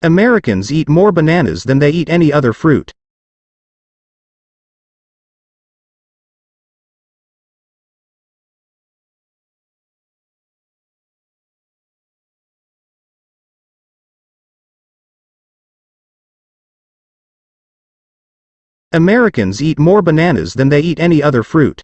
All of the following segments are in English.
Americans eat more bananas than they eat any other fruit. Americans eat more bananas than they eat any other fruit.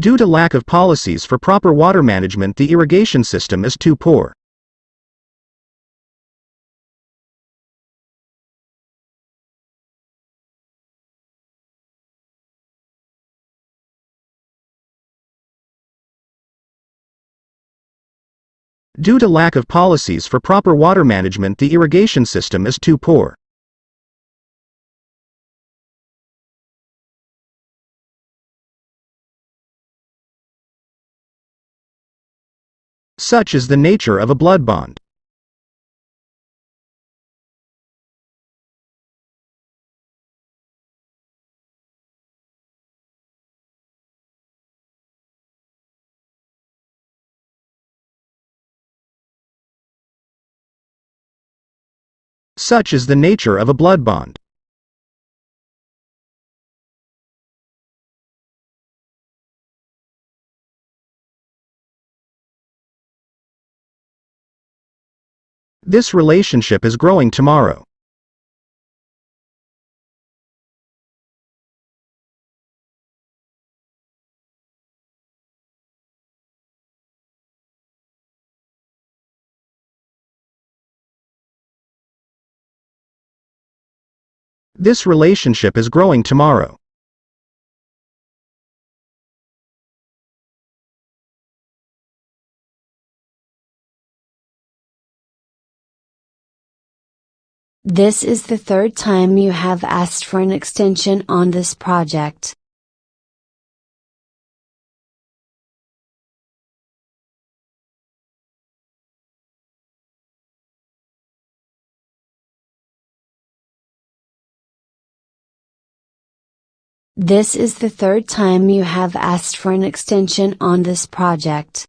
Due to lack of policies for proper water management, the irrigation system is too poor. Due to lack of policies for proper water management, the irrigation system is too poor. Such is the nature of a blood bond. Such is the nature of a blood bond. This relationship is growing tomorrow. This relationship is growing tomorrow. This is the third time you have asked for an extension on this project. This is the third time you have asked for an extension on this project.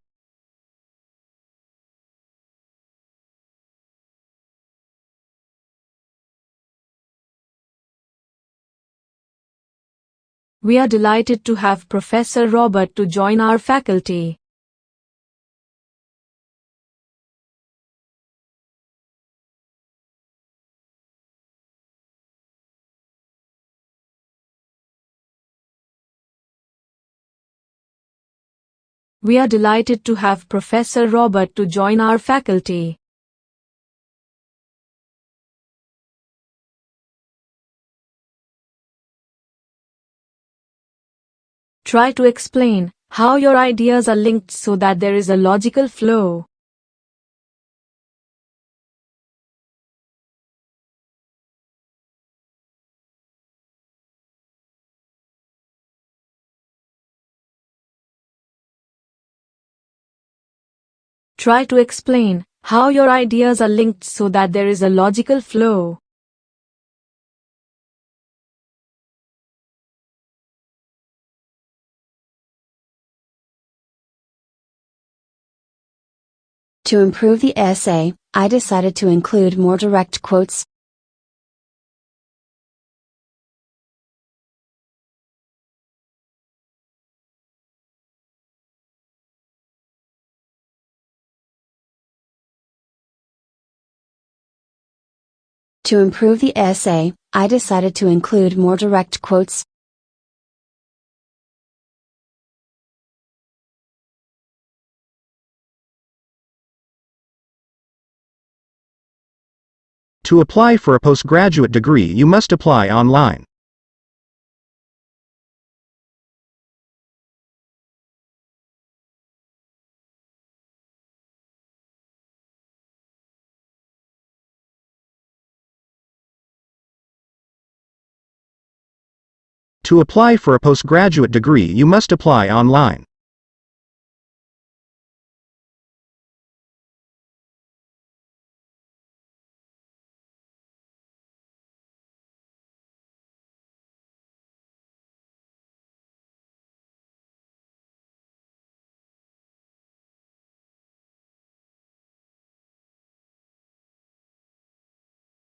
We are delighted to have Professor Robert to join our faculty. We are delighted to have Professor Robert to join our faculty. Try to explain how your ideas are linked so that there is a logical flow. Try to explain how your ideas are linked so that there is a logical flow. To improve the essay, I decided to include more direct quotes. To improve the essay, I decided to include more direct quotes. To apply for a postgraduate degree, you must apply online. To apply for a postgraduate degree, you must apply online.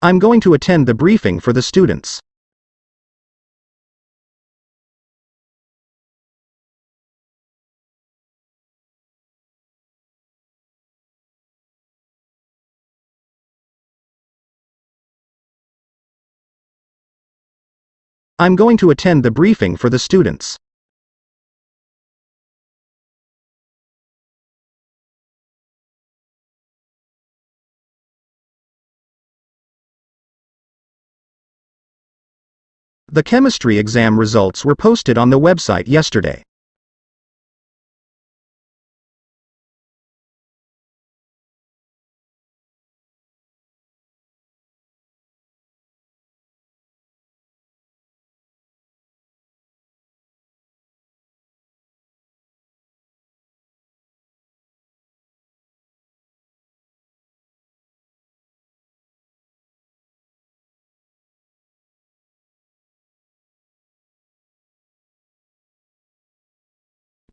I'm going to attend the briefing for the students. I'm going to attend the briefing for the students. The chemistry exam results were posted on the website yesterday.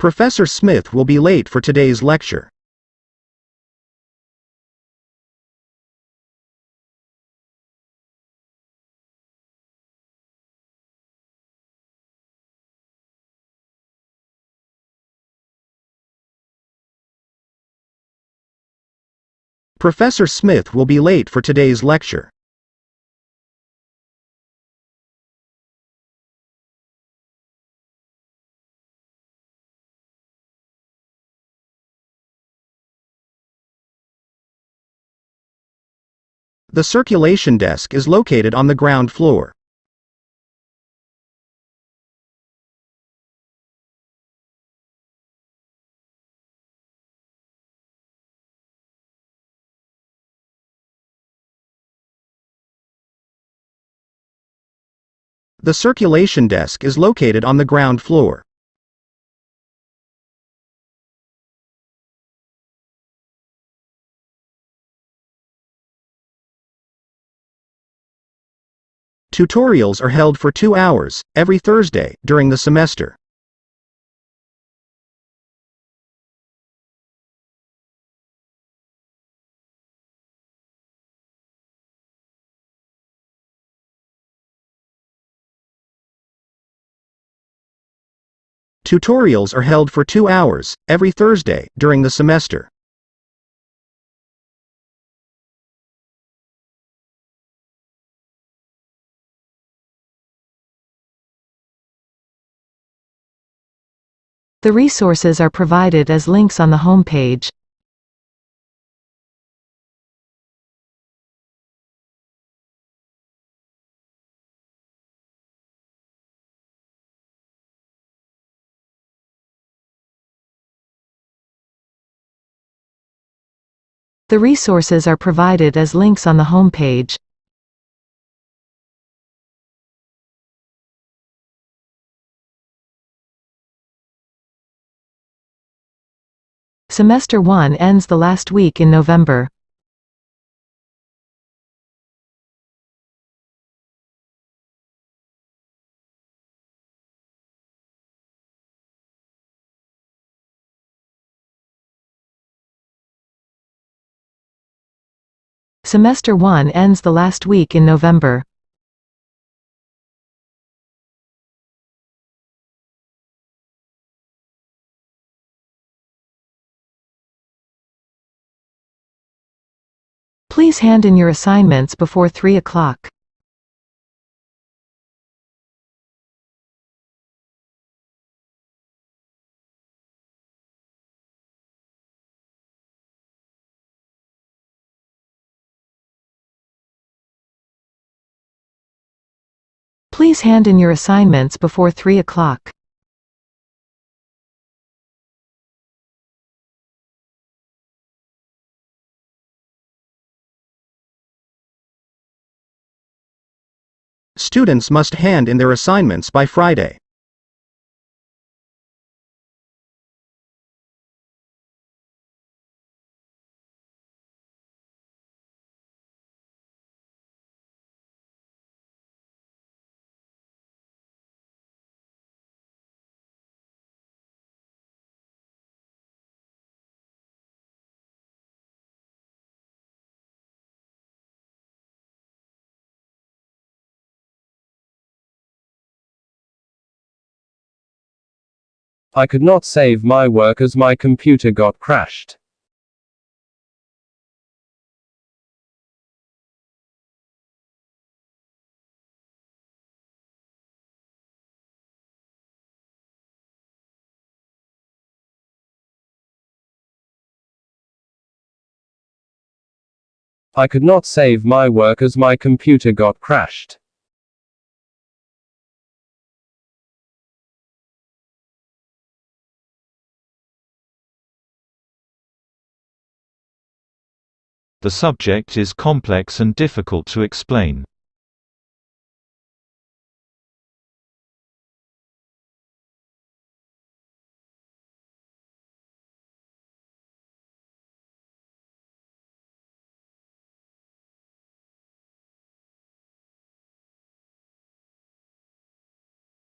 Professor Smith will be late for today's lecture. Professor Smith will be late for today's lecture. The circulation desk is located on the ground floor. The circulation desk is located on the ground floor. Tutorials are held for 2 hours, every Thursday, during the semester. Tutorials are held for 2 hours, every Thursday, during the semester. The resources are provided as links on the home page. The resources are provided as links on the home page. Semester 1 ends the last week in November. Semester 1 ends the last week in November. Please hand in your assignments before 3 o'clock. Please hand in your assignments before 3 o'clock. Students must hand in their assignments by Friday. I could not save my work as my computer got crashed. I could not save my work as my computer got crashed. The subject is complex and difficult to explain.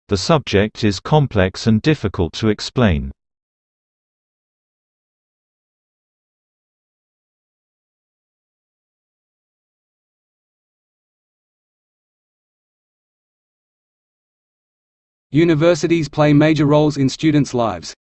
The subject is complex and difficult to explain. Universities play major roles in students' lives.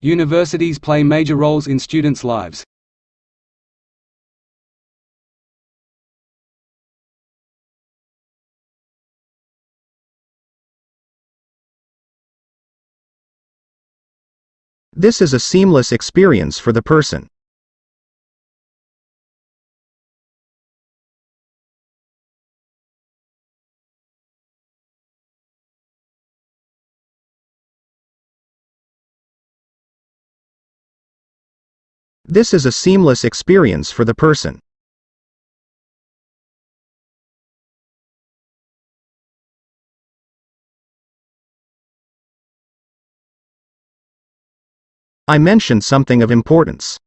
Universities play major roles in students' lives. This is a seamless experience for the person. This is a seamless experience for the person. I mentioned something of importance.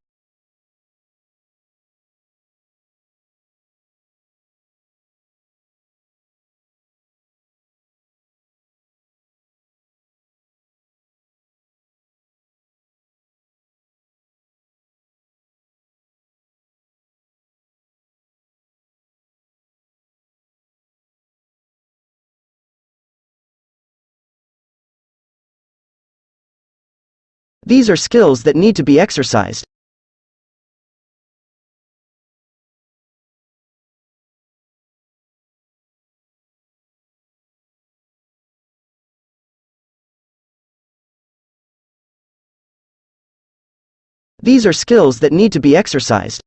These are skills that need to be exercised. These are skills that need to be exercised.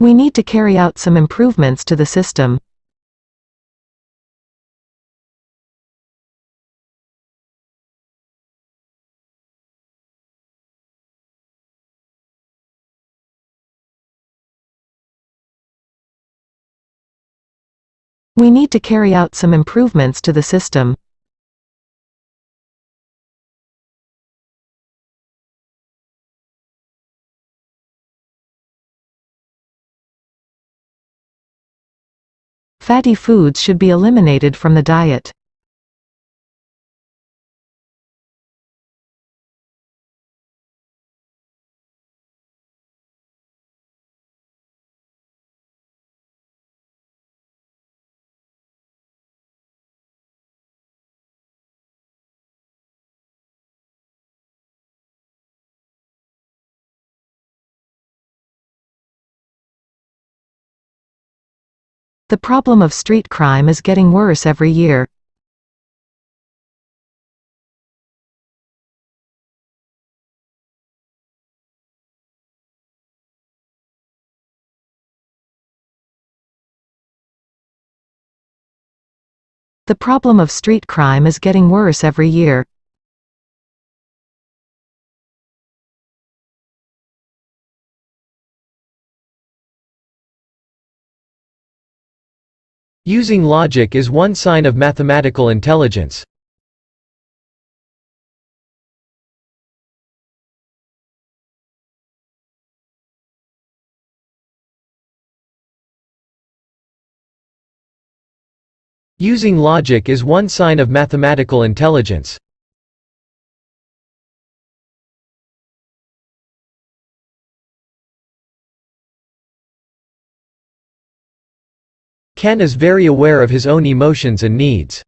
We need to carry out some improvements to the system. We need to carry out some improvements to the system. Fatty foods should be eliminated from the diet. The problem of street crime is getting worse every year. The problem of street crime is getting worse every year. Using logic is one sign of mathematical intelligence. Using logic is one sign of mathematical intelligence. Ken is very aware of his own emotions and needs.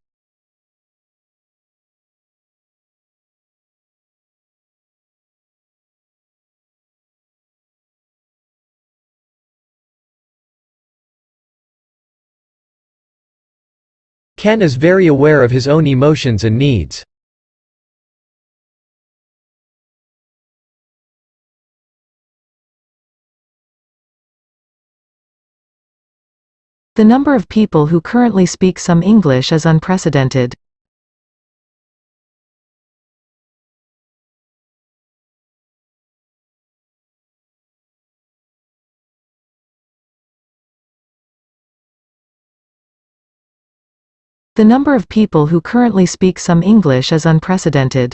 Ken is very aware of his own emotions and needs. The number of people who currently speak some English is unprecedented. The number of people who currently speak some English is unprecedented.